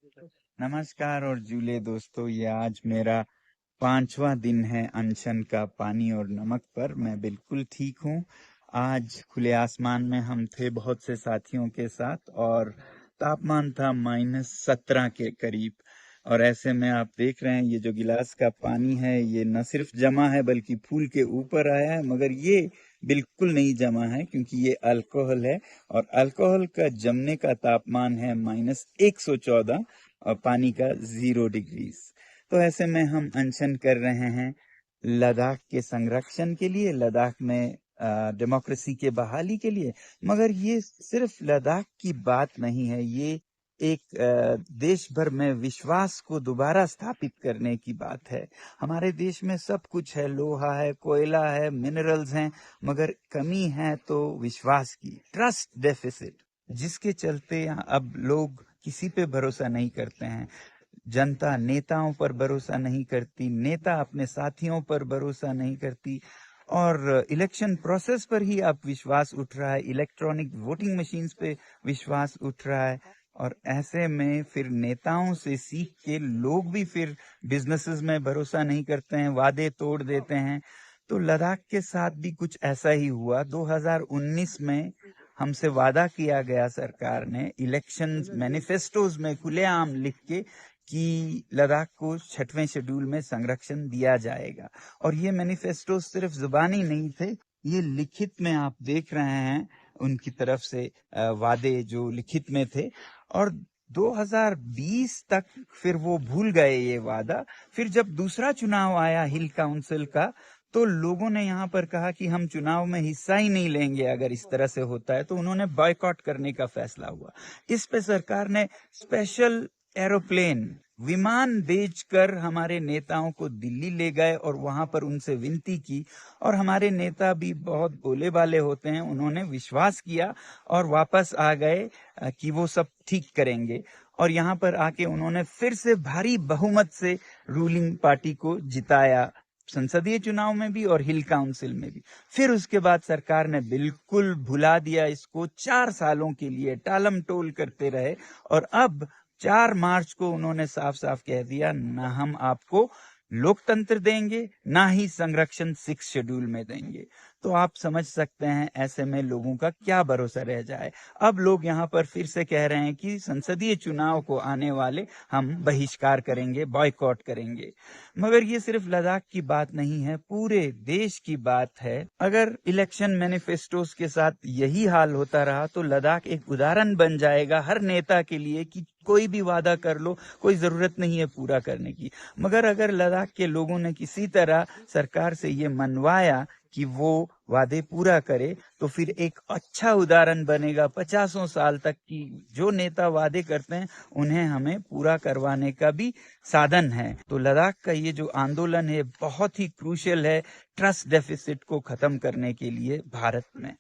नमस्कार और जूले दोस्तों, ये आज मेरा 5वां दिन है अनशन का पानी और नमक पर। मैं बिल्कुल ठीक हूँ। आज खुले आसमान में हम थे बहुत से साथियों के साथ और तापमान था -17 के करीब। और ऐसे में आप देख रहे हैं ये जो गिलास का पानी है ये न सिर्फ जमा है बल्कि फूल के ऊपर आया है, मगर ये बिल्कुल नहीं जमा है क्योंकि ये अल्कोहल है और अल्कोहल का जमने का तापमान है -114 और पानी का 0 डिग्रीज। तो ऐसे में हम अनशन कर रहे हैं लद्दाख के संरक्षण के लिए, लद्दाख में डेमोक्रेसी के बहाली के लिए। मगर ये सिर्फ लद्दाख की बात नहीं है, ये एक देश भर में विश्वास को दोबारा स्थापित करने की बात है। हमारे देश में सब कुछ है, लोहा है, कोयला है, मिनरल्स हैं, मगर कमी है तो विश्वास की, ट्रस्ट डेफिसिट, जिसके चलते अब लोग किसी पे भरोसा नहीं करते हैं। जनता नेताओं पर भरोसा नहीं करती, नेता अपने साथियों पर भरोसा नहीं करती और इलेक्शन प्रोसेस पर ही अब विश्वास उठ रहा है, इलेक्ट्रॉनिक वोटिंग मशीन्स पे विश्वास उठ रहा है। और ऐसे में फिर नेताओं से सीख के लोग भी फिर बिजनेसेस में भरोसा नहीं करते हैं, वादे तोड़ देते हैं। तो लद्दाख के साथ भी कुछ ऐसा ही हुआ। 2019 में हमसे वादा किया गया सरकार ने इलेक्शन मैनिफेस्टोज में खुलेआम लिख के कि लद्दाख को 6वें शेड्यूल में संरक्षण दिया जाएगा। और ये मैनिफेस्टो सिर्फ जुबानी नहीं थे, ये लिखित में आप देख रहे हैं उनकी तरफ से वादे जो लिखित में थे। और 2020 तक फिर वो भूल गए ये वादा। फिर जब दूसरा चुनाव आया हिल काउंसिल का, तो लोगों ने यहाँ पर कहा कि हम चुनाव में हिस्सा ही नहीं लेंगे अगर इस तरह से होता है, तो उन्होंने बॉयकॉट करने का फैसला हुआ। इस पे सरकार ने स्पेशल एरोप्लेन, विमान भेजकर हमारे नेताओं को दिल्ली ले गए और वहां पर उनसे विनती की। और हमारे नेता भी बहुत भोले भाले होते हैं, उन्होंने विश्वास किया और वापस आ गए कि वो सब ठीक करेंगे। और यहाँ पर आके उन्होंने फिर से भारी बहुमत से रूलिंग पार्टी को जिताया, संसदीय चुनाव में भी और हिल काउंसिल में भी। फिर उसके बाद सरकार ने बिल्कुल भुला दिया इसको, 4 सालों के लिए टालम टोल करते रहे। और अब 4 मार्च को उन्होंने साफ साफ कह दिया, ना हम आपको लोकतंत्र देंगे, ना ही संरक्षण 6 शेड्यूल में देंगे। तो आप समझ सकते हैं ऐसे में लोगों का क्या भरोसा रह जाए। अब लोग यहाँ पर फिर से कह रहे हैं कि संसदीय चुनाव को आने वाले हम बहिष्कार करेंगे, बॉयकॉट करेंगे। मगर ये सिर्फ लद्दाख की बात नहीं है, पूरे देश की बात है। अगर इलेक्शन मैनिफेस्टोस के साथ यही हाल होता रहा तो लद्दाख एक उदाहरण बन जाएगा हर नेता के लिए कि कोई भी वादा कर लो, कोई जरूरत नहीं है पूरा करने की। मगर अगर लद्दाख के लोगों ने किसी तरह सरकार से ये मनवाया कि वो वादे पूरा करे, तो फिर एक अच्छा उदाहरण बनेगा 50 साल तक की जो नेता वादे करते हैं उन्हें हमें पूरा करवाने का भी साधन है। तो लद्दाख का ये जो आंदोलन है बहुत ही क्रूशियल है ट्रस्ट डेफिसिट को खत्म करने के लिए भारत में।